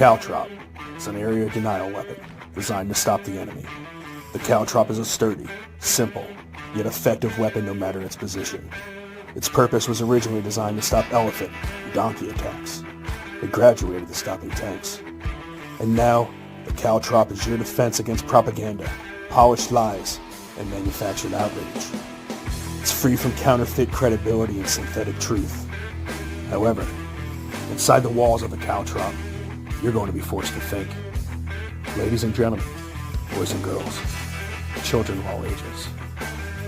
caltrop is an area denial weapon designed to stop the enemy. The caltrop is a sturdy, simple, yet effective weapon no matter its position. Its purpose was originally designed to stop elephant and donkey attacks. It graduated to stopping tanks. And now, the caltrop is your defense against propaganda, polished lies, and manufactured outrage. It's free from counterfeit credibility and synthetic truth. However, inside the walls of the caltrop, you're going to be forced to think. Ladies and gentlemen, boys and girls, children of all ages,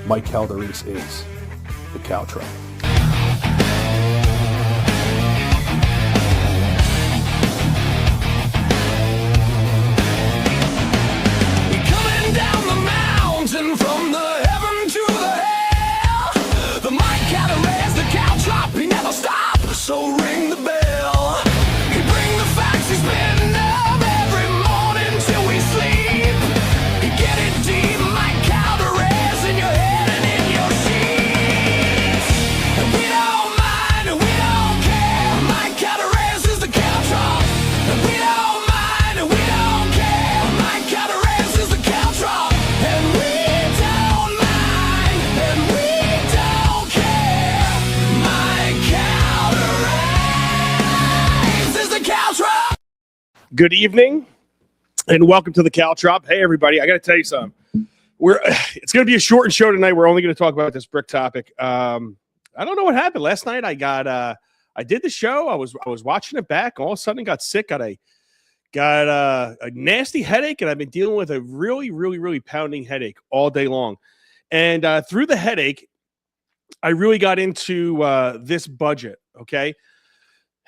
Mike Calderese is the caltrop. Coming down the mountain from the heaven to the hell, the Mike Calderese, the caltrop, he never stops, so ring the bell. He bring the facts, he's been up every morning till we sleep. He get it deep, Mike Calderese, in your head and in your sheets. And we don't mind, and we don't care, Mike Calderese is the caltrop. And we don't mind, and we don't care, Mike Calderese is the caltrop. And we don't mind, and we don't care, Mike Calderese is the caltrop. Good evening, and welcome to the caltrop. Hey, everybody! I got to tell you something. It's going to be a shortened show tonight. We're only going to talk about this brick topic. I don't know what happened last night. I did the show. I was watching it back. All of a sudden, got sick. Got a nasty headache, and I've been dealing with a really pounding headache all day long. And through the headache, I really got into this budget. Okay.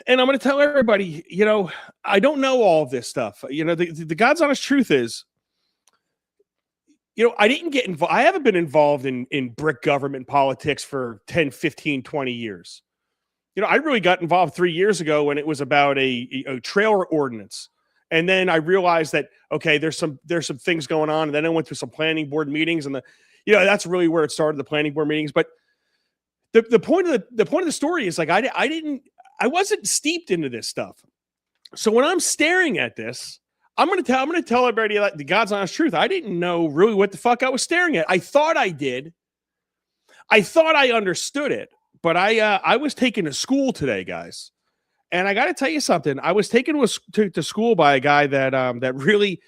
And I'm going to tell everybody, I don't know all of this stuff. The God's honest truth is, I didn't get involved. I haven't been involved in brick government politics for 10, 15, 20 years. I really got involved 3 years ago when it was about a trailer ordinance. And then I realized that, okay, there's some things going on. And then I went through some planning board meetings, and that's really where it started, the planning board meetings. But the point of the story is, like, I wasn't steeped into this stuff. So when I'm staring at this, I'm going to tell everybody, like, the God's honest truth. I didn't know really what the fuck I was staring at. I thought I did. I thought I understood it, but I was taken to school today, guys. And I got to tell you something. I was taken to school by a guy that really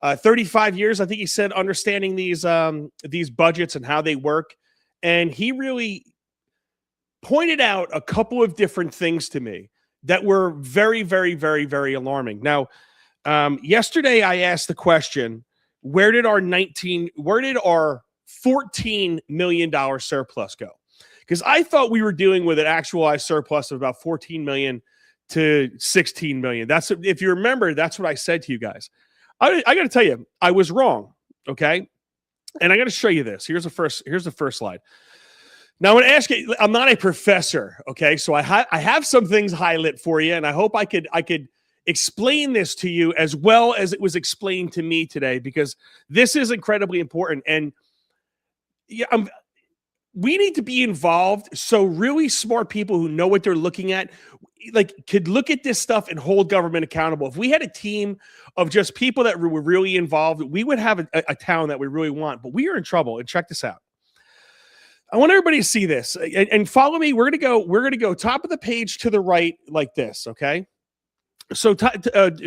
35 years, I think he said, understanding these budgets and how they work. And he really pointed out a couple of different things to me that were very alarming. Now, yesterday I asked the question, where did our $14 million surplus go? Because I thought we were dealing with an actualized surplus of about 14 million to 16 million. That's, if you remember, that's what I said to you guys. I got to tell you, I was wrong. Okay. And I got to show you this. Here's the first slide. Now, I want to ask you, I'm not a professor, okay? So I have some things highlighted for you, and I hope I could explain this to you as well as it was explained to me today, because this is incredibly important. And we need to be involved so really smart people who know what they're looking at, like, could look at this stuff and hold government accountable. If we had a team of just people that were really involved, we would have a town that we really want. But we are in trouble, and check this out. I want everybody to see this and follow me. We're going to go top of the page to the right like this. Okay. So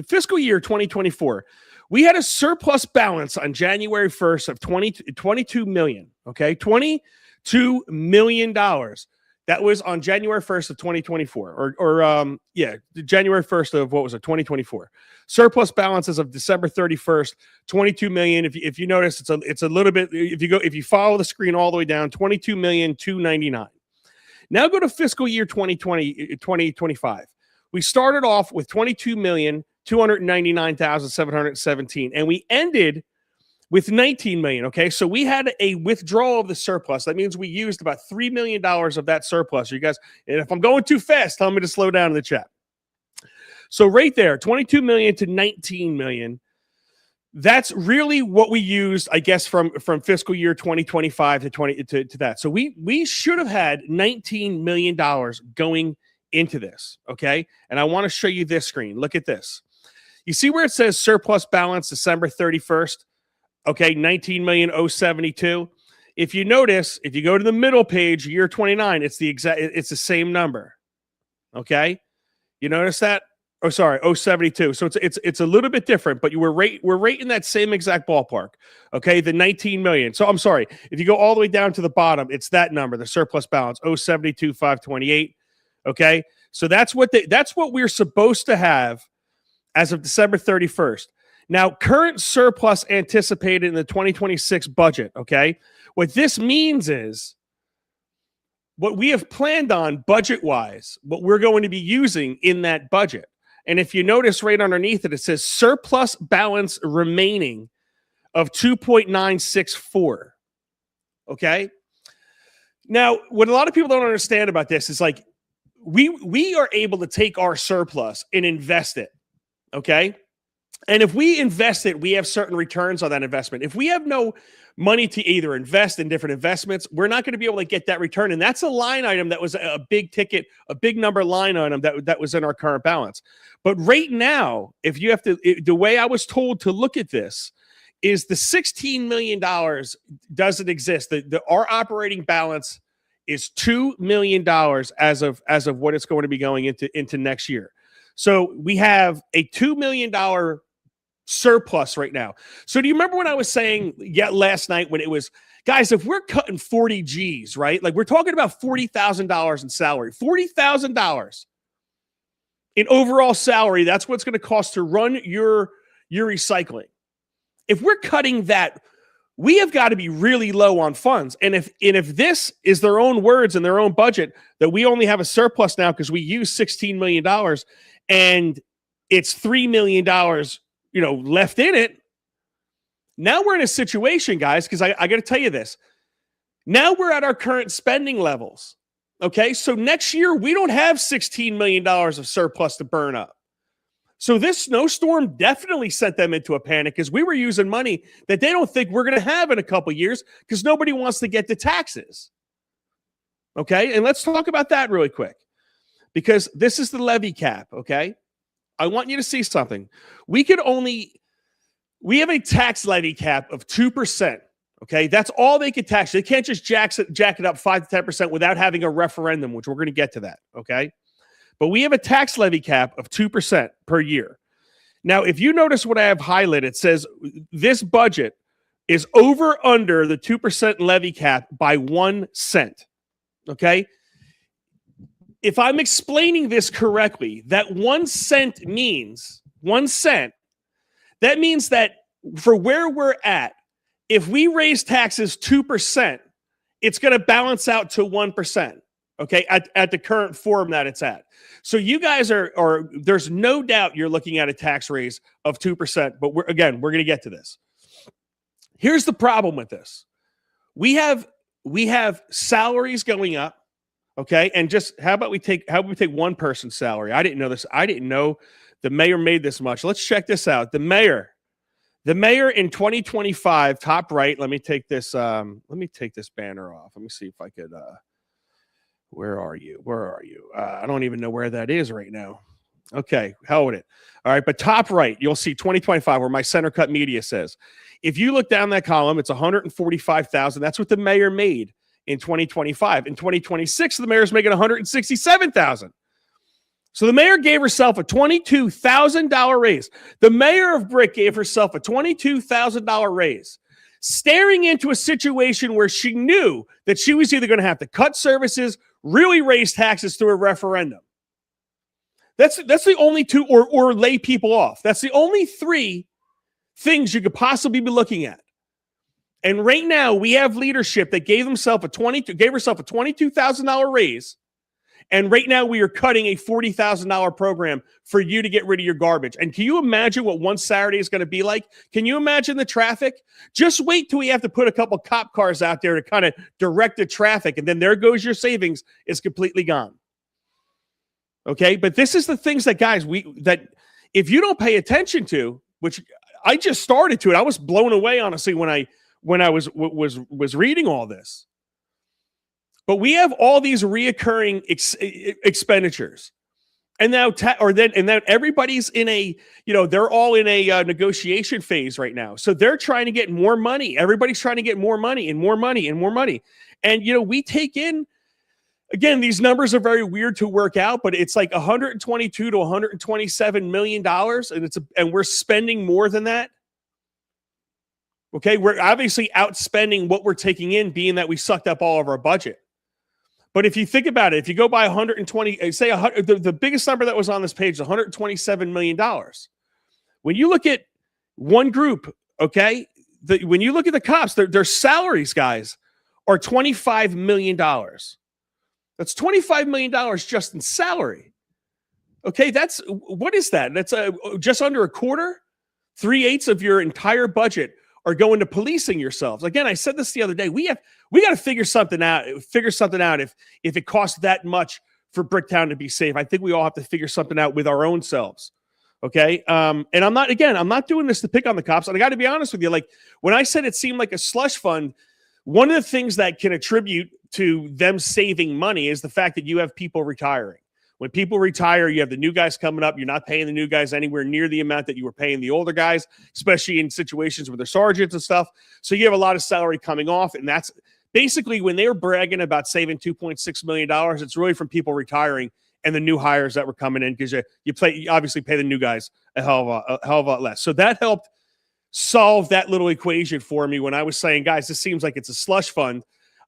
fiscal year 2024, we had a surplus balance on January 1st of 22 million. Okay. $22 million. That was on January 1st of 2024 January 1st of 2024. Surplus balances of December 31st, 22 million. If you notice, it's a little bit, if you follow the screen all the way down, 22,299,000. Now go to fiscal year 2025. We started off with 22,299,717, and we ended with 19 million. Okay. So we had a withdrawal of the surplus. That means we used about $3 million of that surplus. You guys, and if I'm going too fast, tell me to slow down in the chat. So right there, 22 million to 19 million. That's really what we used, I guess, from fiscal year 2025 to that. So we should have had $19 million going into this. Okay. And I want to show you this screen. Look at this. You see where it says surplus balance December 31st? Okay, 19,072. If you notice, if you go to the middle page, year 29, it's the same number. Okay, you notice that? Oh, sorry, 072. So it's a little bit different, but we're right in that same exact ballpark. Okay, the 19 million. So I'm sorry, if you go all the way down to the bottom, it's that number, the surplus balance, 072,528. Okay, so that's what we're supposed to have as of December 31st. Now, current surplus anticipated in the 2026 budget. Okay, what this means is what we have planned on budget-wise, what we're going to be using in that budget. And if you notice right underneath it, it says surplus balance remaining of 2.964. Okay. Now, what a lot of people don't understand about this is like we are able to take our surplus and invest it. Okay. And if we invest it, we have certain returns on that investment. If we have no money to either invest in different investments, we're not going to be able to get that return. And that's a line item that was a big ticket, a big number line item that was in our current balance. But right now, if you have to, the way I was told to look at this is the $16 million doesn't exist. Our operating balance is $2 million as of what it's going to be going into next year. So we have a $2 million surplus right now. So do you remember when I was saying last night when it was, guys, if we're cutting 40 G's, right? Like we're talking about $40,000 in salary, $40,000 in overall salary. That's what's going to cost to run your recycling. If we're cutting that, we have got to be really low on funds. And if this is their own words and their own budget, that we only have a surplus now because we use $16 million and it's $3 million left in it. Now we're in a situation, guys, because I got to tell you this. Now we're at our current spending levels. Okay, so next year we don't have $16 million of surplus to burn up. So this snowstorm definitely sent them into a panic because we were using money that they don't think we're going to have in a couple of years because nobody wants to get the taxes. Okay, and let's talk about that really quick because this is the levy cap, okay? I want you to see something. We have a tax levy cap of 2%. Okay, that's all they could tax. They can't just jack it up 5 to 10% without having a referendum, which we're going to get to that. Okay, but we have a tax levy cap of 2% per year. Now, if you notice what I have highlighted, it says this budget is under the 2% levy cap by 1 cent. Okay. If I'm explaining this correctly, that 1 cent means 1 cent. That means that for where we're at, if we raise taxes 2%, it's going to balance out to 1%. Okay, at the current form that it's at. So you guys are there's no doubt you're looking at a tax raise of 2%. But we're going to get to this. Here's the problem with this: we have salaries going up. Okay, and just how about we take one person's salary? I didn't know this. I didn't know the mayor made this much. Let's check this out. The mayor in 2025, top right. Let me take this banner off. Let me see if I could. Where are you? I don't even know where that is right now. Okay, hell with it. All right, but top right, you'll see 2025, where my center cut media says. If you look down that column, it's 145,000. That's what the mayor made in 2025. In 2026, the mayor's making 167,000. So the mayor gave herself a $22,000 raise. The mayor of Brick gave herself a $22,000 raise, staring into a situation where she knew that she was either going to have to cut services, really raise taxes through a referendum. That's the only two, or lay people off. That's the only three things you could possibly be looking at. And right now, we have leadership that gave herself a $22,000 raise. And right now, we are cutting a $40,000 program for you to get rid of your garbage. And can you imagine what one Saturday is going to be like? Can you imagine the traffic? Just wait till we have to put a couple cop cars out there to kind of direct the traffic. And then there goes your savings. It's completely gone. Okay, but this is the things that, guys, that if you don't pay attention to, which I just started to it, I was blown away, honestly, when I was reading all this. But we have all these reoccurring expenditures. And now, and then everybody's in a, they're all in a negotiation phase right now. So they're trying to get more money. Everybody's trying to get more money and more money and more money. And, we take in, again, these numbers are very weird to work out, but it's like 122 to 127 million dollars, and we're spending more than that. Okay, we're obviously outspending what we're taking in, being that we sucked up all of our budget. But if you think about it, if you go by 120, say the biggest number that was on this page is $127 million. When you look at one group, okay, when you look at the cops, their salaries, guys, are $25 million. That's $25 million just in salary. Okay, what is that? That's just under a quarter, 3/8 of your entire budget are going to policing yourselves. Again, I said this the other day. We got to figure something out. If it costs that much for Bricktown to be safe, I think we all have to figure something out with our own selves. Okay. And I'm not doing this to pick on the cops. And I got to be honest with you. Like when I said it seemed like a slush fund, one of the things that can attribute to them saving money is the fact that you have people retiring. When people retire, you have the new guys coming up. You're not paying the new guys anywhere near the amount that you were paying the older guys, especially in situations with their sergeants and stuff. So you have a lot of salary coming off. And that's basically when they were bragging about saving $2.6 million, it's really from people retiring and the new hires that were coming in, because you obviously pay the new guys a hell of a lot less. So that helped solve that little equation for me when I was saying, guys, this seems like it's a slush fund.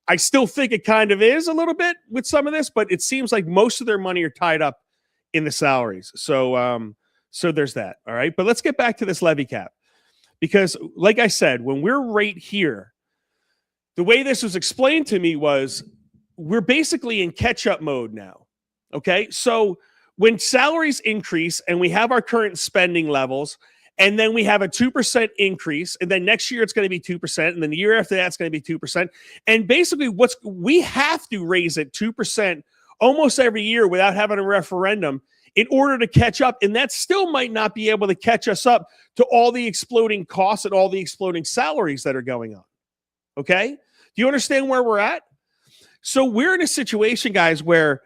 I still think it kind of is a little bit with some of this, but it seems like most of their money are tied up in the salaries. So there's that. All right. But let's get back to this levy cap, because like I said, when we're right here, the way this was explained to me was we're basically in catch-up mode now. Okay. So when salaries increase and we have our current spending levels, and then we have a 2% increase, and then next year it's going to be 2%, and then the year after that it's going to be 2%. And basically we have to raise it 2% almost every year without having a referendum in order to catch up. And that still might not be able to catch us up to all the exploding costs and all the exploding salaries that are going on. Okay? Do you understand where we're at? So we're in a situation, guys, where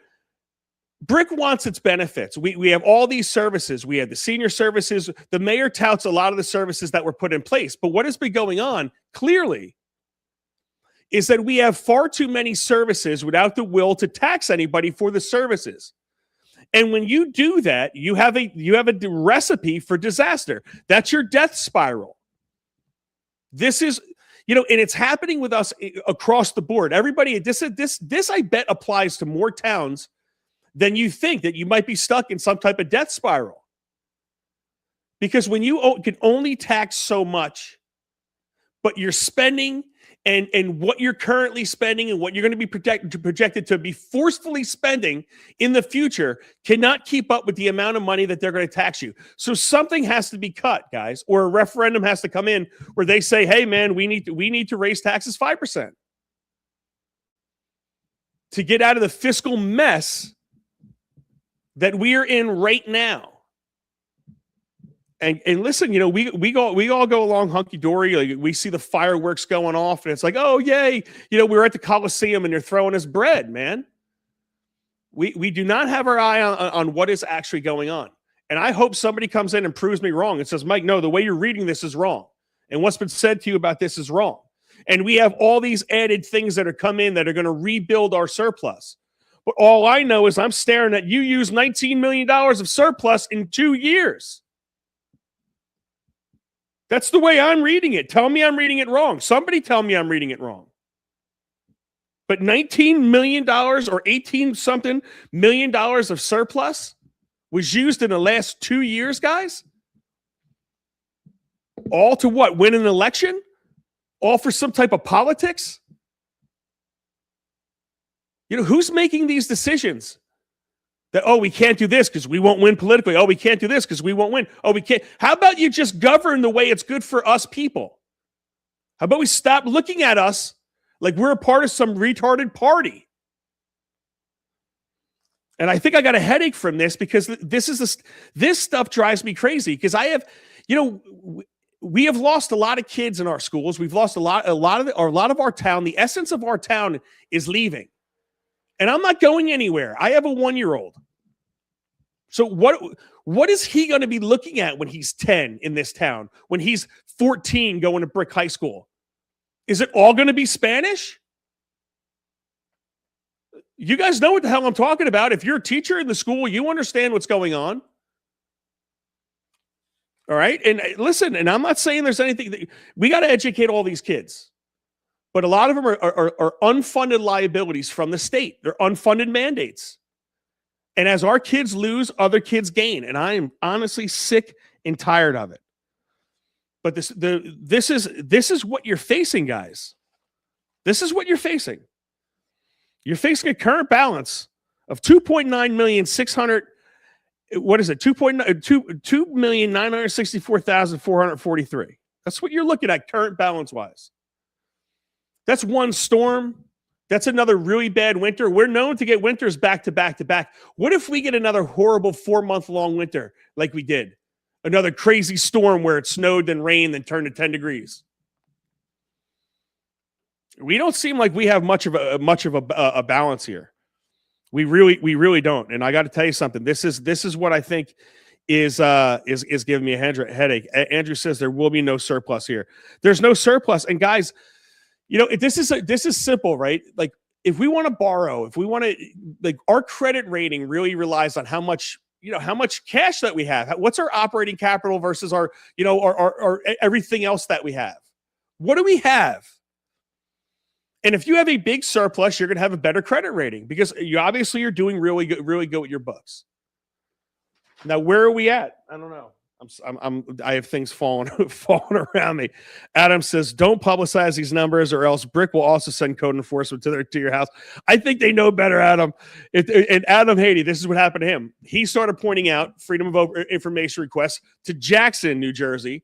Brick wants its benefits. We have all these services. We have the senior services. The mayor touts a lot of the services that were put in place. But what has been going on, clearly, is that we have far too many services without the will to tax anybody for the services. And when you do that, you have a recipe for disaster. That's your death spiral. This is, and it's happening with us across the board. Everybody, this I bet applies to more towns then you think, that you might be stuck in some type of death spiral. Because when you can only tax so much, but you're spending and what you're currently spending and what you're going to be projected to be forcefully spending in the future cannot keep up with the amount of money that they're going to tax you. So something has to be cut, guys, or a referendum has to come in where they say, hey, man, we need to raise taxes 5% to get out of the fiscal mess that we are in right now. And listen, we all go along hunky-dory. Like we see the fireworks going off and it's like, oh, yay. We were at the Coliseum and they're throwing us bread, man. We do not have our eye on what is actually going on. And I hope somebody comes in and proves me wrong and says, Mike, no, the way you're reading this is wrong. And what's been said to you about this is wrong. And we have all these added things that are come in that are going to rebuild our surplus. But all I know is I'm staring at you use $19 million of surplus in 2 years. That's the way I'm reading it. Tell me I'm reading it wrong. Somebody tell me I'm reading it wrong. But $19 million or 18-something million dollars of surplus was used in the last 2 years, guys? All to what? Win an election? All for some type of politics? Who's making these decisions? That, oh, we can't do this because we won't win politically. Oh, we can't do this because we won't win. Oh, we can't. How about you just govern the way it's good for us people? How about we stop looking at us like we're a part of some retarded party? And I think I got a headache from this because this stuff drives me crazy because I have, we have lost a lot of kids in our schools. We've lost a lot of our town. The essence of our town is leaving. And I'm not going anywhere. I have a 1-year-old. So what is he going to be looking at when he's 10 in this town, when he's 14 going to Brick High School? Is it all going to be Spanish? You guys know what the hell I'm talking about. If you're a teacher in the school, you understand what's going on. All right. And listen, and I'm not saying there's anything we got to educate all these kids, but a lot of them are unfunded liabilities from the state. They're unfunded mandates. And as our kids lose, other kids gain. And I am honestly sick and tired of it. But this is what you're facing, guys. This is what you're facing. You're facing a current balance of 2.9,600,000. What is it? 2,964,443. That's what you're looking at current balance wise. That's one storm. That's another really bad winter. We're known to get winters back to back to back. What if we get another horrible 4-month-long winter like we did? Another crazy storm where it snowed, then rained, then turned to 10 degrees. We don't seem like we have much of a balance here. We really don't. And I got to tell you something. This is what I think is giving me a headache. Andrew says there will be no surplus here. There's no surplus. And guys, you know, this is simple, right? Like if we want to borrow, if we want to, like our credit rating really relies on how much cash that we have. What's our operating capital versus our everything else that we have? What do we have? And if you have a big surplus, you're going to have a better credit rating because you're doing really good with your books. Now, where are we at? I don't know. I have things falling around me. Adam says, don't publicize these numbers or else Brick will also send code enforcement to your house. I think they know better, Adam. And Adam Haiti, this is what happened to him. He started pointing out freedom of information requests to Jackson, New Jersey.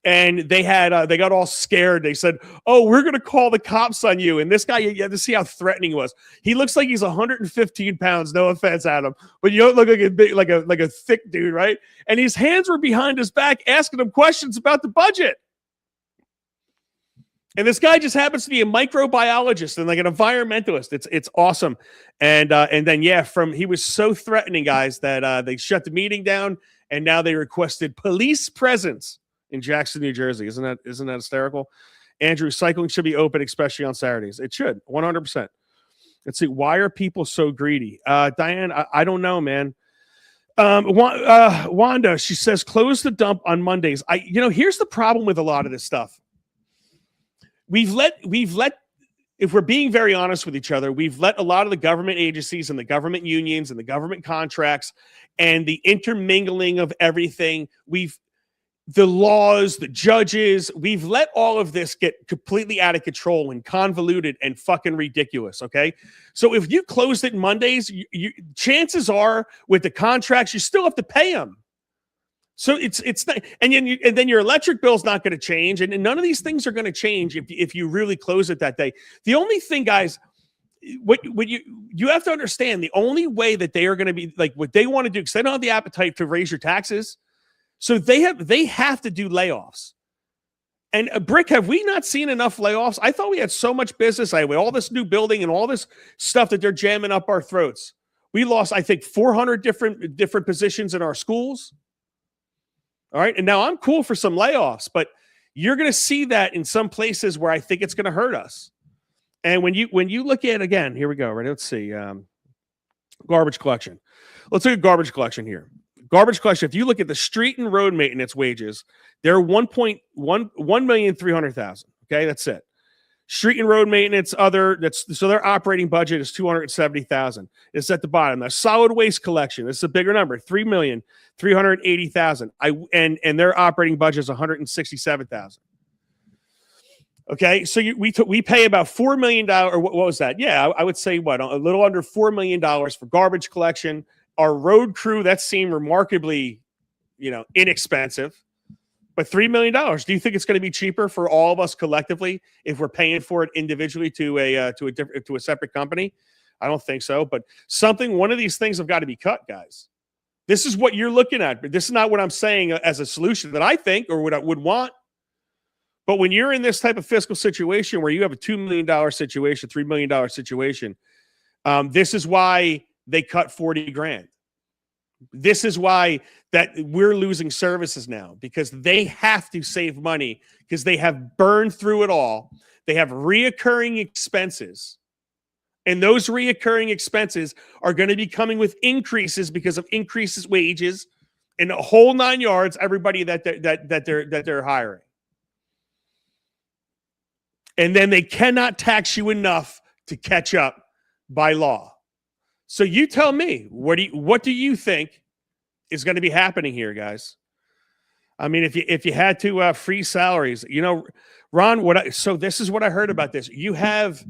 And they got all scared. They said, "Oh, we're going to call the cops on you." And this guy, you have to see how threatening he was. He looks like he's 115 pounds. No offense, Adam, but you don't look like a big, like a thick dude, right? And his hands were behind his back, asking him questions about the budget. And this guy just happens to be a microbiologist and like an environmentalist. It's awesome. And then he was so threatening, guys, that they shut the meeting down, and now they requested police presence in Jackson, New Jersey. Isn't that hysterical? Andrew, cycling should be open, especially on Saturdays. It should, 100%. Let's see. Why are people so greedy? Diane, I don't know, man. Wanda, she says, close the dump on Mondays. Here's the problem with a lot of this stuff. We've let, if we're being very honest with each other, we've let a lot of the government agencies and the government unions and the government contracts and the intermingling of everything, the laws, the judges, we've let all of this get completely out of control and convoluted and fucking ridiculous, okay? So if you closed it Mondays, chances are with the contracts, you still have to pay them. So it's not, and then your electric bill's not going to change, and none of these things are going to change if you really close it that day. The only thing, guys, what you have to understand, the only way that they are going to be like what they want to do, because they don't have the appetite to raise your taxes. So they have to do layoffs. And Brick, have we not seen enough layoffs? I thought we had so much business. With all this new building and all this stuff that they're jamming up our throats. We lost, I think, 400 different positions in our schools. All right. And now I'm cool for some layoffs, but you're going to see that in some places where I think it's going to hurt us. And when you look at, again, here we go. Right. Let's see. Garbage collection. Let's look at garbage collection here. Garbage collection, if you look at the street and road maintenance wages, they're $1,300,000. Okay, that's it. Street and road maintenance, so their operating budget is $270,000. It's at the bottom. The solid waste collection, this is a bigger number, $3,380,000. And their operating budget is $167,000. Okay, so we pay about $4 million, or what was that? Yeah, I would say a little under $4 million for garbage collection. Our road crew, that seemed remarkably, inexpensive, but $3 million. Do you think it's going to be cheaper for all of us collectively if we're paying for it individually to a separate company? I don't think so. But one of these things have got to be cut, guys. This is what you're looking at, but this is not what I'm saying as a solution that I think or what I would want. But when you're in this type of fiscal situation where you have a $2 million situation, $3 million situation, this is why they cut $40,000, This is why that we're losing services now, because they have to save money because they have burned through it all. They have reoccurring expenses. And those reoccurring expenses are going to be coming with increases because of increases wages and the whole 9 yards, everybody that they're hiring. And then they cannot tax you enough to catch up by law. So you tell me, what do you think is going to be happening here, guys? I mean, if you had to freeze salaries, Ron, so this is what I heard about this. You have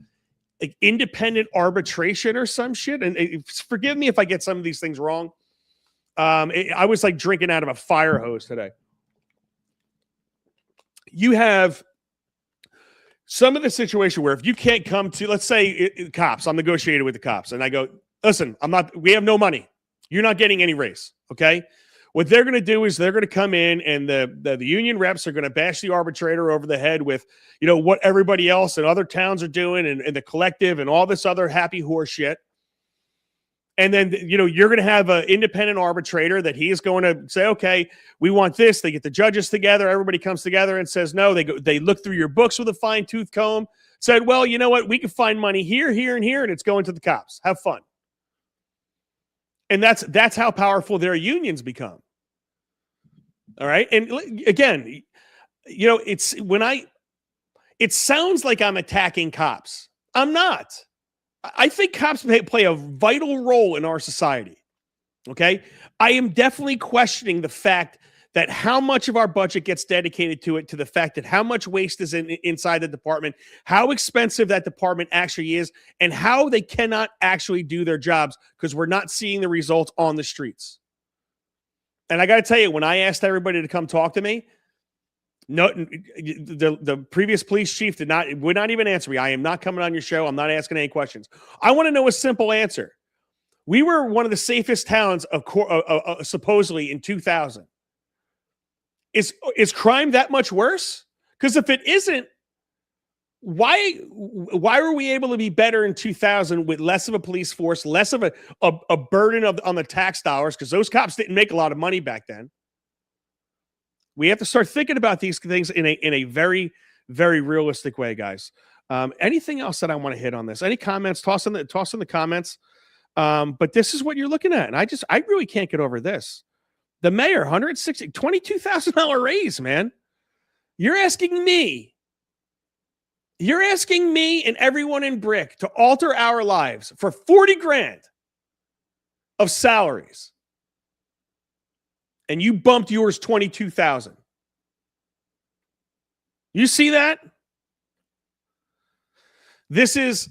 like independent arbitration or some shit. And forgive me if I get some of these things wrong. I was like drinking out of a fire hose today. You have some of the situation where if you can't come to, let's say cops, I'm negotiating with the cops and I go, listen, we have no money. You're not getting any raise. Okay. What they're going to do is they're going to come in and the union reps are going to bash the arbitrator over the head with, what everybody else and other towns are doing and the collective and all this other happy horse shit. And then, you're going to have an independent arbitrator that he is going to say, okay, we want this. They get the judges together. Everybody comes together and says, no, they look through your books with a fine tooth comb, said, well, you know what? We can find money here, here, and here. And it's going to the cops. Have fun. And that's how powerful their unions become. All right. And again, it sounds like I'm attacking cops. I'm not. I think cops play a vital role in our society. Okay. I am definitely questioning the fact that how much of our budget gets dedicated to the fact that how much waste is inside the department, how expensive that department actually is, and how they cannot actually do their jobs because we're not seeing the results on the streets. And I got to tell you, when I asked everybody to come talk to me, no, the previous police chief would not even answer me. I am not coming on your show. I'm not asking any questions. I want to know a simple answer. We were one of the safest towns supposedly in 2000. Is crime that much worse? Because if it isn't, why were we able to be better in 2000 with less of a police force, less of a burden on the tax dollars? Because those cops didn't make a lot of money back then. We have to start thinking about these things in a very, very realistic way, guys. Anything else that I want to hit on this? Any comments? Toss in the comments. But this is what you're looking at, and I really can't get over this. The mayor, $22,000 raise, man. You're asking me and everyone in Brick to alter our lives for $40,000 of salaries. And you bumped yours 22,000. You see that? This is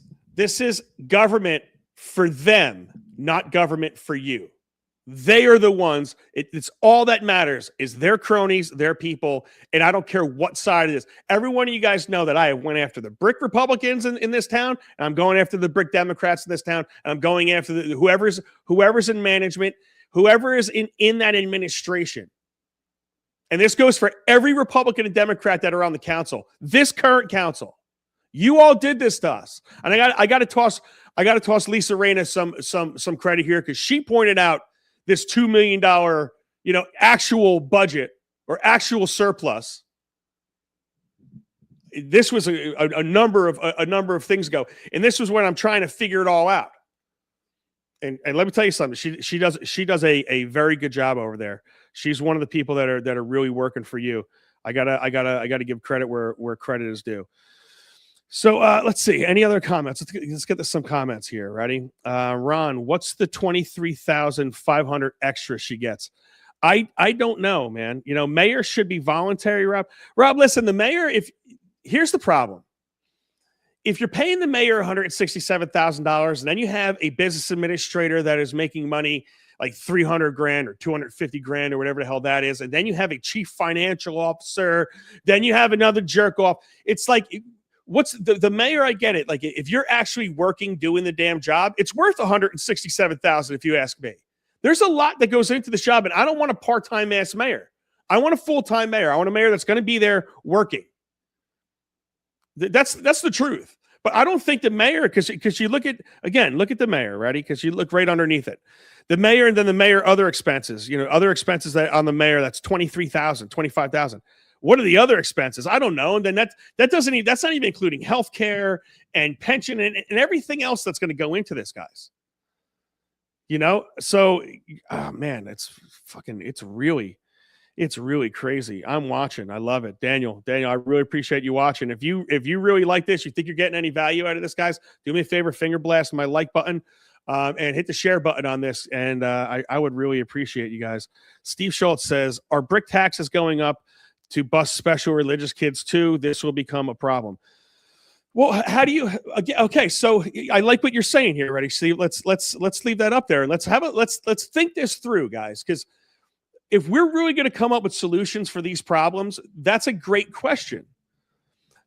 government for them, not government for you. They are the ones. It's all that matters is their cronies, their people, and I don't care what side it is. Every one of you guys know that I went after the Brick Republicans in this town, and I'm going after the Brick Democrats in this town, and I'm going after whoever's in management, whoever is in that administration. And this goes for every Republican and Democrat that are on the council. This current council, you all did this to us, and I got to toss Lisa Reyna some credit here because she pointed out this $2 million, actual budget or actual surplus. This was a number of things ago, and this was when I'm trying to figure it all out. And let me tell you something. She does a very good job over there. She's one of the people that are really working for you. I gotta give credit where credit is due. So let's see. Any other comments? Let's get some comments here. Ready? Ron, what's the 23,500 extra she gets? I don't know, man. Mayor should be voluntary, Rob. Rob, listen, the mayor, here's the problem. If you're paying the mayor $167,000 and then you have a business administrator that is making money like $300,000 or $250,000 or whatever the hell that is, and then you have a chief financial officer, then you have another jerk off. It's like, what's the mayor? I get it. Like if you're actually working, doing the damn job, it's worth $167,000 if you ask me. There's a lot that goes into this job, and I don't want a part-time ass mayor. I want a full-time mayor. I want a mayor that's going to be there working. That's the truth. But I don't think the mayor, because you look at the mayor, ready? Because you look right underneath it. The mayor and then the mayor other expenses, other expenses that on the mayor, that's 23,000, 25,000. What are the other expenses? I don't know. And then that's not even including healthcare and pension and everything else that's going to go into this, guys. So oh man, it's really crazy. I'm watching. I love it. Daniel, I really appreciate you watching. If you really like this, you think you're getting any value out of this, guys, do me a favor, finger blast my like button and hit the share button on this. And I would really appreciate you guys. Steve Schultz says, are brick taxes going up to bust special religious kids too? This will become a problem. Well, how do you? Okay, so I like what you're saying here. Ready? See, let's leave that up there and let's think this through, guys, because if we're really going to come up with solutions for these problems, that's a great question.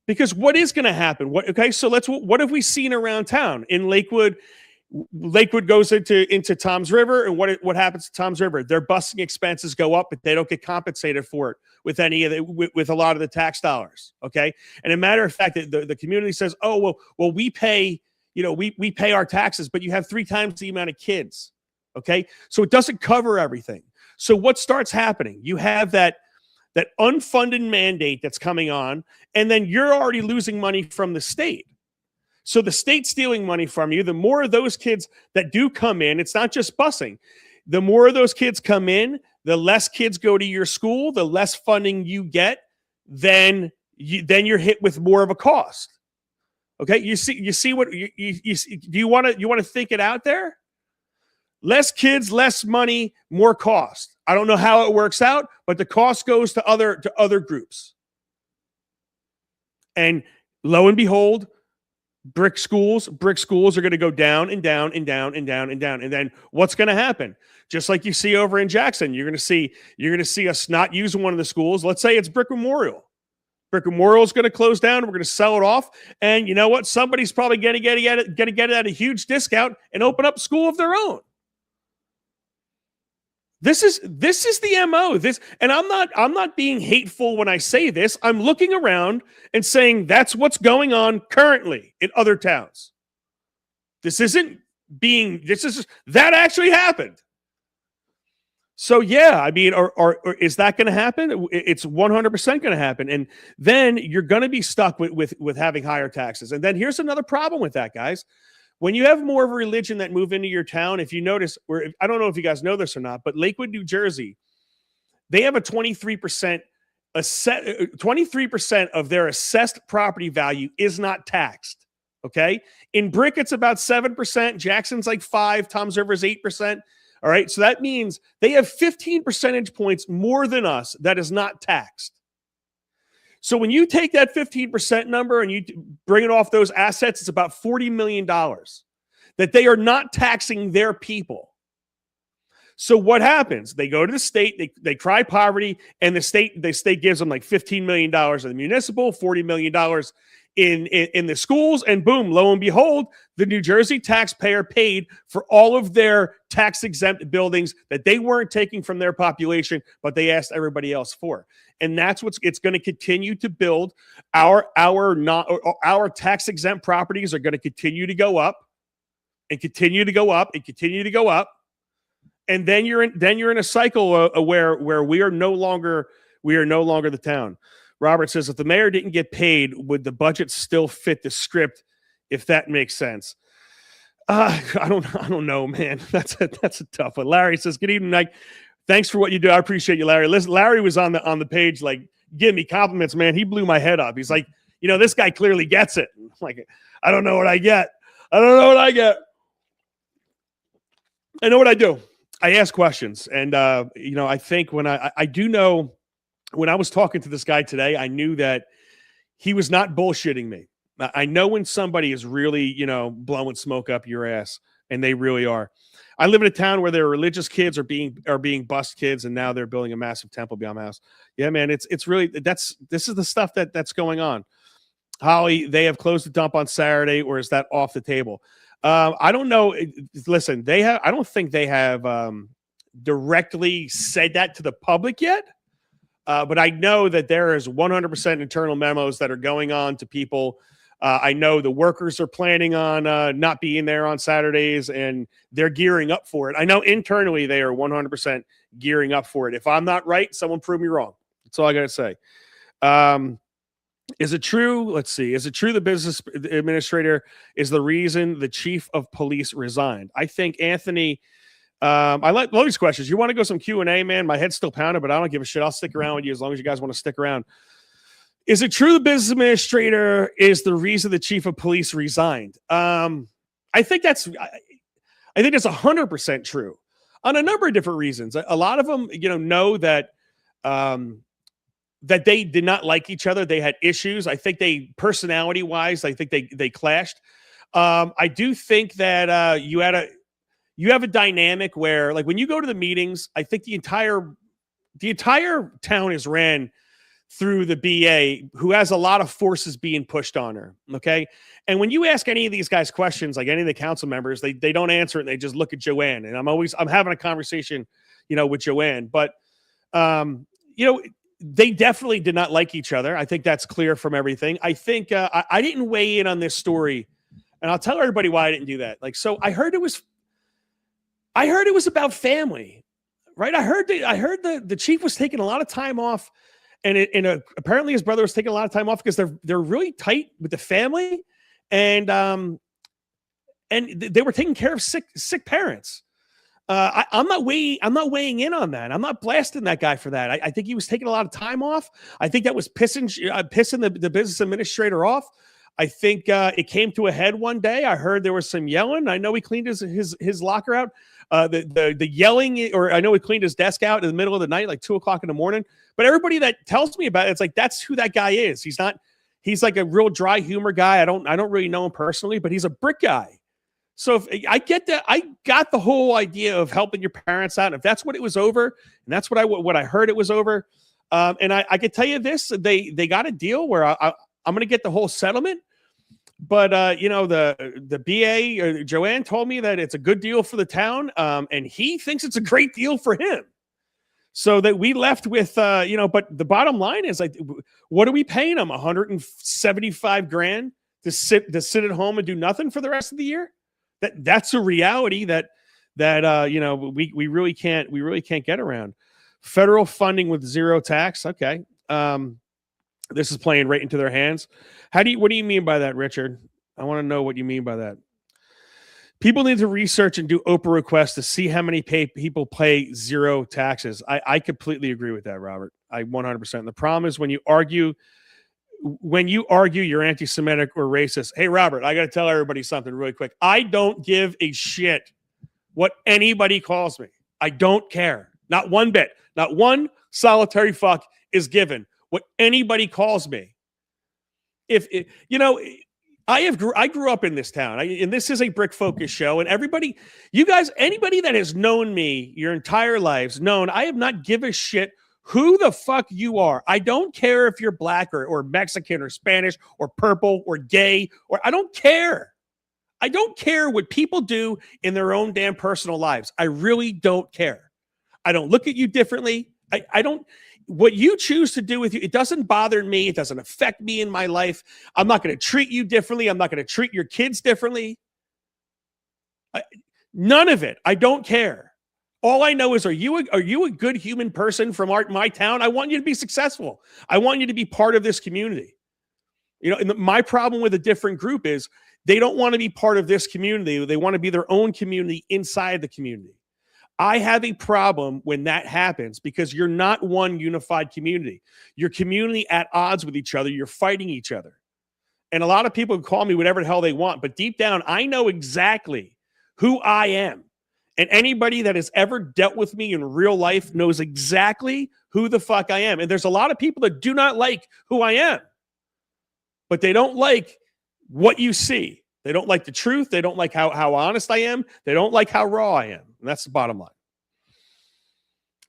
Because what is going to happen? So what have we seen around town in Lakewood? Lakewood goes into Toms River, and what happens to Toms River? Their busing expenses go up, but they don't get compensated for it with with a lot of the tax dollars. Okay, and a matter of fact, the community says, "Oh, well, we pay, we pay our taxes, but you have 3 times the amount of kids." Okay, so it doesn't cover everything. So what starts happening? You have that unfunded mandate that's coming on, and then you're already losing money from the state. So the state's stealing money from you. The more of those kids that do come in, it's not just busing. The more of those kids come in, the less kids go to your school, the less funding you get, then you're hit with more of a cost. Okay, you see what do you want to think it out there? Less kids, less money, more cost. I don't know how it works out, but the cost goes to other groups. And lo and behold, brick schools are going to go down and down and down and down and down. And then what's going to happen? Just like you see over in Jackson, you're going to see us not using one of the schools. Let's say it's Brick Memorial. Brick Memorial is going to close down. We're going to sell it off. And you know what? Somebody's probably going to get it at a huge discount and open up a school of their own. This is the MO. And I'm not being hateful when I say this. I'm looking around and saying that's what's going on currently in other towns. That actually happened. So yeah, I mean, or is that going to happen? It's 100% going to happen, and then you're going to be stuck with having higher taxes. And then here's another problem with that, guys. When you have more of a religion that move into your town, if you notice, I don't know if you guys know this or not, but Lakewood, New Jersey, they have a 23% of their assessed property value is not taxed. Okay, in Brick it's about 7%. Jackson's like 5%. Toms River is 8%. All right, so that means they have 15 percentage points more than us that is not taxed. So when you take that 15% number and you bring it off those assets, it's about $40 million that they are not taxing their people. So what happens? They go to the state, they cry poverty, and the state gives them like $15 million in the municipal, $40 million in the schools, and boom, lo and behold, the New Jersey taxpayer paid for all of their tax-exempt buildings that they weren't taking from their population, but they asked everybody else for. And that's it's going to continue to build. Our tax-exempt properties are going to continue to go up and continue to go up and continue to go up. And then you're in a cycle where we are no longer the town. Robert says, if the mayor didn't get paid, would the budget still fit the script? If that makes sense. I don't know, man. That's a tough one. Larry says, good evening, Mike. Thanks for what you do. I appreciate you, Larry. Listen, Larry was on the page, like, give me compliments, man. He blew my head up. He's like, this guy clearly gets it. I'm like, I don't know what I get. I know what I do. I ask questions. And, I think when I do know, when I was talking to this guy today, I knew that he was not bullshitting me. I know when somebody is really, blowing smoke up your ass, and they really are. I live in a town where their religious kids are being bust kids, and now they're building a massive temple beyond my house. Yeah, man, it's really this is the stuff that's going on. Holly, they have closed the dump on Saturday, or is that off the table? I don't know. Listen, I don't think they have directly said that to the public yet. But I know that there is 100% internal memos that are going on to people I know the workers are planning on not being there on Saturdays, and they're gearing up for it. I know internally they are 100% gearing up for it. If I'm not right, someone prove me wrong. That's all I got to say. Is it true? Let's see. Is it true the business administrator is the reason the chief of police resigned? I think Anthony... I like all these questions. You want to go some Q&A, man? My head's still pounding, but I don't give a shit. I'll stick around with you as long as you guys want to stick around. Is it true the business administrator is the reason the chief of police resigned? I think that's 100% true on a number of different reasons. A lot of them, know that that they did not like each other. They had issues. I think personality-wise, I think they clashed. I do think that you have a dynamic where, like, when you go to the meetings, I think the entire town is ran through the BA, who has a lot of forces being pushed on her. Okay. And when you ask any of these guys questions, like any of the council members, they don't answer it. And they just look at Joanne. And I'm having a conversation, with Joanne, but, they definitely did not like each other. I think that's clear from everything. I think I didn't weigh in on this story, and I'll tell everybody why I didn't do that. Like, so I heard it was about family, right? I heard the chief was taking a lot of time off, and apparently his brother was taking a lot of time off because they're really tight with the family, and they were taking care of sick parents. I'm not weighing in on that. I'm not blasting that guy for that. I think he was taking a lot of time off. I think that was pissing the business administrator off. I think it came to a head one day. I heard there was some yelling. I know he cleaned his locker out. The yelling, or I know he cleaned his desk out in the middle of the night, like 2:00 in the morning. But everybody that tells me about it, it's like, that's who that guy is. He's like a real dry humor guy. I don't really know him personally, but he's a brick guy. So if I get that, I got the whole idea of helping your parents out. If that's what it was over, and that's what I heard it was over. And I can tell you this, they got a deal where I'm going to get the whole settlement. But, the BA, Joanne, told me that it's a good deal for the town, and he thinks it's a great deal for him. So that we left with, but the bottom line is, like, what are we paying him? $175,000 to sit at home and do nothing for the rest of the year? That's a reality that we really can't get around. Federal funding with zero tax. Okay. This is playing right into their hands. What do you mean by that, Richard? I want to know what you mean by that. People need to research and do Oprah requests to see how many people pay zero taxes. I completely agree with that, Robert. I 100%. The problem is when you argue you're anti-Semitic or racist. Hey, Robert, I got to tell everybody something really quick. I don't give a shit what anybody calls me. I don't care. Not one bit. Not one solitary fuck is given what anybody calls me. I grew up in this town, and this is a brick focus show, and anybody that has known me your entire lives I have not give a shit who the fuck you are. I don't care if you're black or Mexican or Spanish or purple or gay, or I don't care. I don't care what people do in their own damn personal lives. I really don't care. I don't look at you differently. I don't. What you choose to do with you, it doesn't bother me. It doesn't affect me in my life. I'm not going to treat you differently. I'm not going to treat your kids differently. None of it. I don't care. All I know is, are you a good human person from my town? I want you to be successful. I want you to be part of this community. And my problem with a different group is they don't want to be part of this community. They want to be their own community inside the community. I have a problem when that happens because you're not one unified community. Your community at odds with each other. You're fighting each other. And a lot of people call me whatever the hell they want, but deep down, I know exactly who I am. And anybody that has ever dealt with me in real life knows exactly who the fuck I am. And there's a lot of people that do not like who I am, but they don't like what you see. They don't like the truth. They don't like how honest I am. They don't like how raw I am. And that's the bottom line.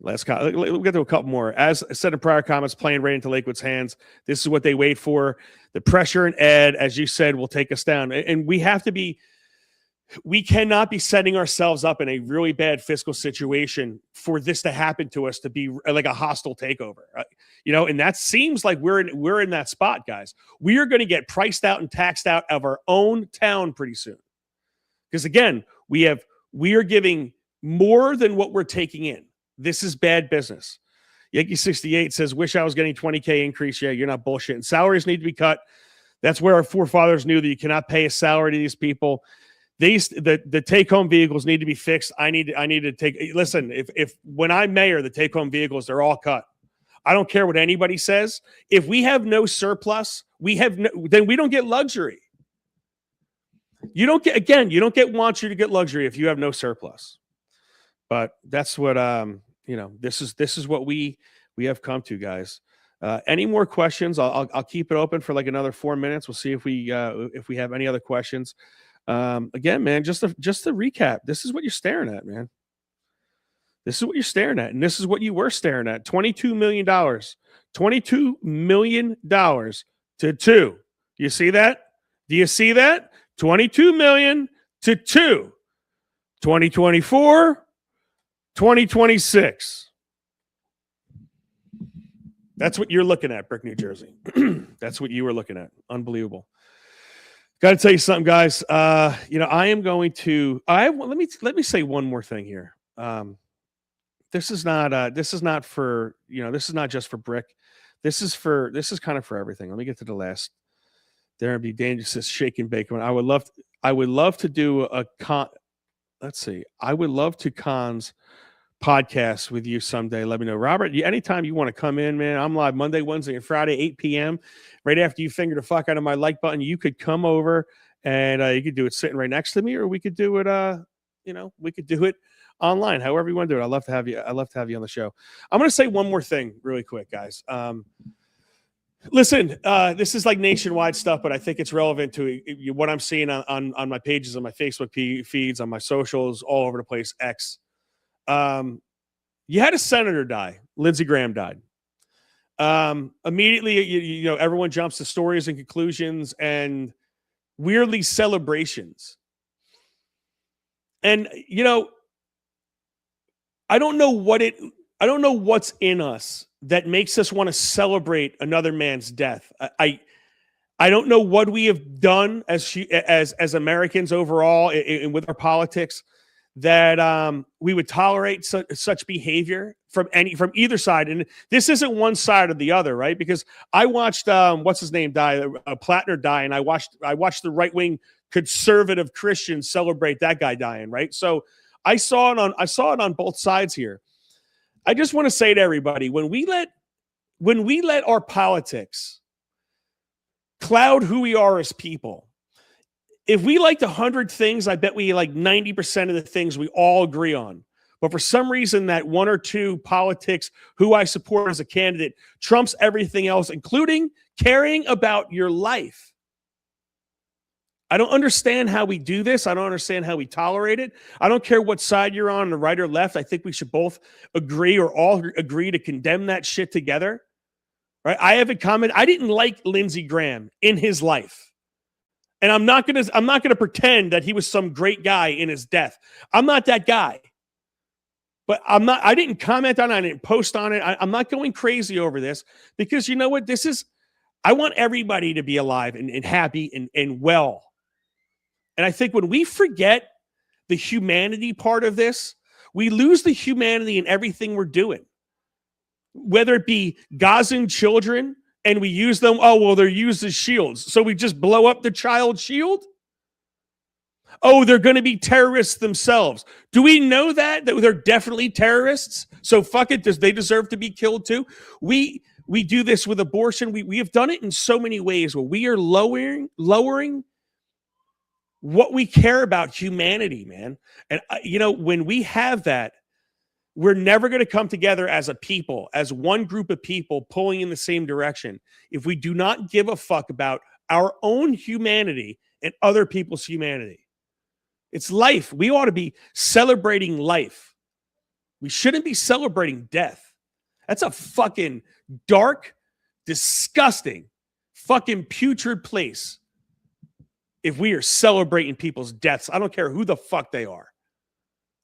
We'll get to a couple more. As I said in prior comments, playing right into Lakewood's hands. This is what they wait for. The pressure and Ed, as you said, will take us down. And we have to be, we cannot be setting ourselves up in a really bad fiscal situation for this to happen to us, to be like a hostile takeover, and that seems like we're in that spot, guys. We are going to get priced out and taxed out of our own town pretty soon. Because again, we are giving more than what we're taking in. This is bad business. Yankee 68 says, wish I was getting 20K increase. Yeah, you're not bullshitting. Salaries need to be cut. That's where our forefathers knew that you cannot pay a salary to these people. The take-home vehicles need to be fixed. I need to take. Listen, if when I'm mayor, the take-home vehicles, they're all cut. I don't care what anybody says. If we have no surplus, then we don't get luxury. You don't get want you to get luxury if you have no surplus. But that's what this is what we have come to, guys. Any more questions? I'll keep it open for like another 4 minutes. We'll see if we have any other questions. Again, man, just to recap, this is what you're staring at, man. This is what you're staring at, and this is what you were staring at. $22 million. $22 million to 2. You see that? Do you see that? 22 million to 2. 2024, 2026. That's what you're looking at, Brick, New Jersey. That's what you were looking at. Unbelievable. Got to tell you something, guys. I am going to. Let me say one more thing here. This is not for. This is not just for Brick. This is kind of for everything. Let me get to the last. There be dangerous shaking bacon. I would love to do a con. Let's see. I would love to cons podcast with you someday. Let me know, Robert. Anytime you want to come in, man. I'm live Monday, Wednesday, and Friday, 8 p.m. Right after you finger the fuck out of my like button, you could come over and you could do it sitting right next to me, or we could do it. We could do it online. However you want to do it. I'd love to have you. I'd love to have you on the show. I'm going to say one more thing, really quick, guys. Listen, this is like nationwide stuff, but I think it's relevant to what I'm seeing on my pages, on my Facebook feeds, on my socials, all over the place. X. You had a senator die. Lindsey Graham died. Immediately, everyone jumps to stories and conclusions and weirdly celebrations. And I don't know what's in us that makes us want to celebrate another man's death. I don't know what we have done as Americans overall and with our politics that we would tolerate such behavior from either side. And this isn't one side or the other, right? Because I watched what's his name die, Plattner die, and I watched the right-wing conservative Christians celebrate that guy dying, right? So I saw it on both sides here. I just want to say to everybody, when we let our politics cloud who we are as people, if we liked 100 things, I bet we like 90% of the things we all agree on. But for some reason, that one or two politics who I support as a candidate trumps everything else, including caring about your life. I don't understand how we do this. I don't understand how we tolerate it. I don't care what side you're on, the right or left. I think we should both agree or all agree to condemn that shit together. Right? I have a comment. I didn't like Lindsey Graham in his life. And I'm not gonna pretend that he was some great guy in his death. I'm not that guy. But I didn't comment on it. I didn't post on it. I'm not going crazy over this because you know what? I want everybody to be alive and happy and well. And I think when we forget the humanity part of this, we lose the humanity in everything we're doing. Whether it be Gazan children and we use them, they're used as shields. So we just blow up the child shield? Oh, they're going to be terrorists themselves. Do we know that they're definitely terrorists? So fuck it. They deserve to be killed too? We do this with abortion. We have done it in so many ways where we are lowering what we care about humanity, man. And when we have that, we're never going to come together as a people, as one group of people pulling in the same direction, if we do not give a fuck about our own humanity and other people's humanity. It's life. We ought to be celebrating life. We shouldn't be celebrating death. That's a fucking dark, disgusting, fucking putrid place. if we are celebrating people's deaths. I don't care who the fuck they are.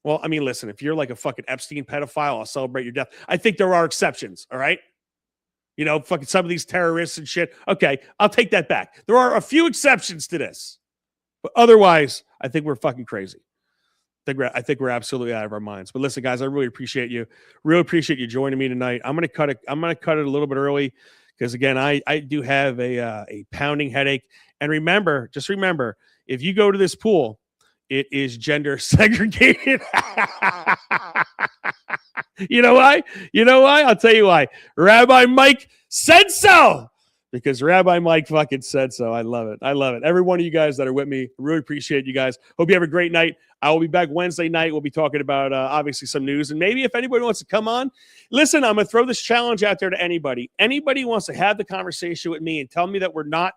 Well, I mean, listen, if you're like a fucking Epstein pedophile, I'll celebrate your death. I think there are exceptions, all right? You know, fucking some of these terrorists and shit. Okay, I'll take that back. There are a few exceptions to this. But otherwise, I think we're fucking crazy. I think we're absolutely out of our minds. But listen, guys, I really appreciate you. Really appreciate you joining me tonight. I'm gonna cut it a little bit early because again, I do have a pounding headache. And remember, just remember, if you go to this pool, it is gender segregated. You know why? You know why? I'll tell you why. Rabbi Mike said so. Because Rabbi Mike fucking said so. I love it. I love it. Every one of you guys that are with me, really appreciate you guys. Hope you have a great night. I will be back Wednesday night. We'll be talking about, obviously, some news. And maybe if anybody wants to come on, listen, I'm going to throw this challenge out there to anybody. Anybody wants to have the conversation with me and tell me that we're not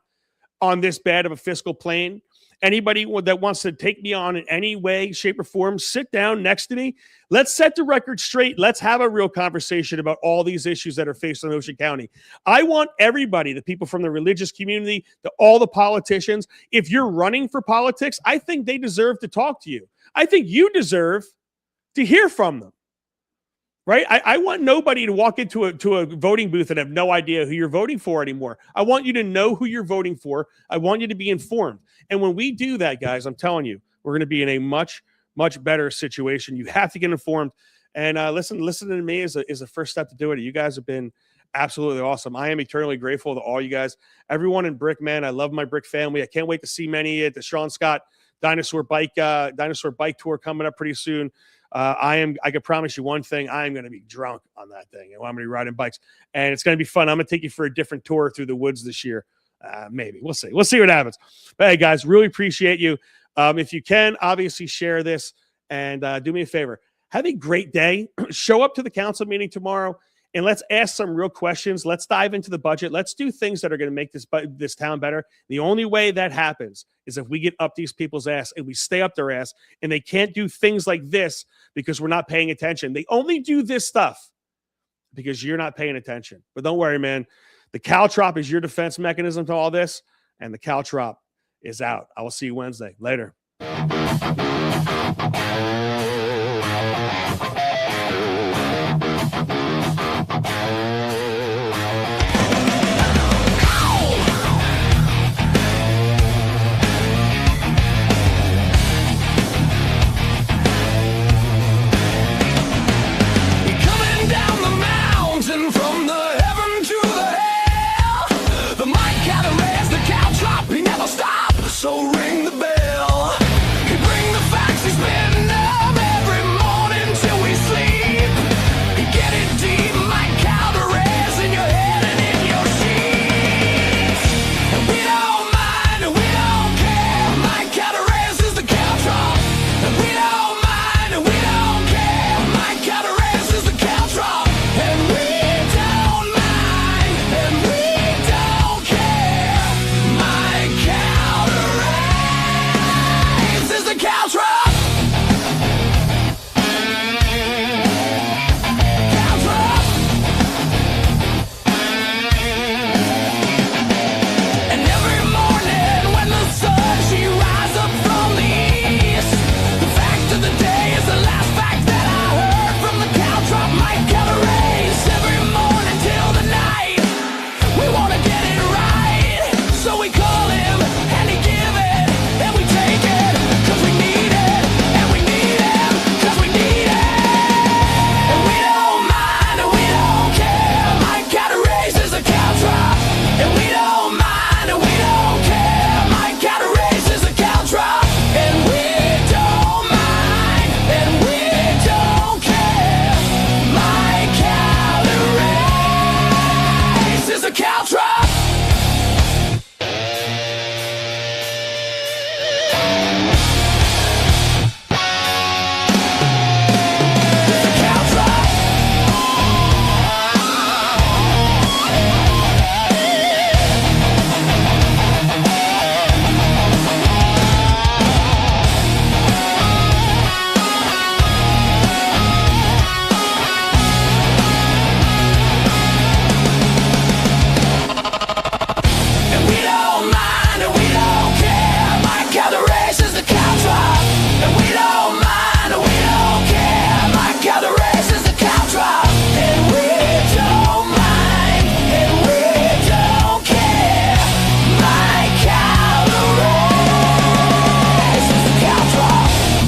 on this bad of a fiscal plane. Anybody that wants to take me on in any way, shape, or form, sit down next to me. Let's set the record straight. Let's have a real conversation about all these issues that are faced in Ocean County. I want everybody, the people from the religious community, all the politicians, if you're running for politics, I think they deserve to talk to you. I think you deserve to hear from them. Right? I want nobody to walk into a voting booth and have no idea who you're voting for anymore. I want you to know who you're voting for. I want you to be informed. And when we do that, guys, I'm telling you, we're going to be in a much, much better situation. You have to get informed. And listening to me is a first step to do it. You guys have been absolutely awesome. I am eternally grateful to all you guys. Everyone in Brick, man, I love my Brick family. I can't wait to see many at the Sean Scott Dinosaur Bike Tour coming up pretty soon. I can promise you one thing. I am going to be drunk on that thing. And I'm going to be riding bikes and it's going to be fun. I'm going to take you for a different tour through the woods this year. Maybe we'll see. We'll see what happens. But hey guys, really appreciate you. If you can obviously share this and do me a favor, have a great day. Show up to the council meeting tomorrow and let's ask some real questions. Let's dive into the budget. Let's do things that are going to make this town better. The only way that happens is if we get up these people's ass and we stay up their ass and they can't do things like this because we're not paying attention. They only do this stuff because you're not paying attention. But don't worry, man. The caltrop is your defense mechanism to all this, and the caltrop is out. I will see you Wednesday. Later. So ring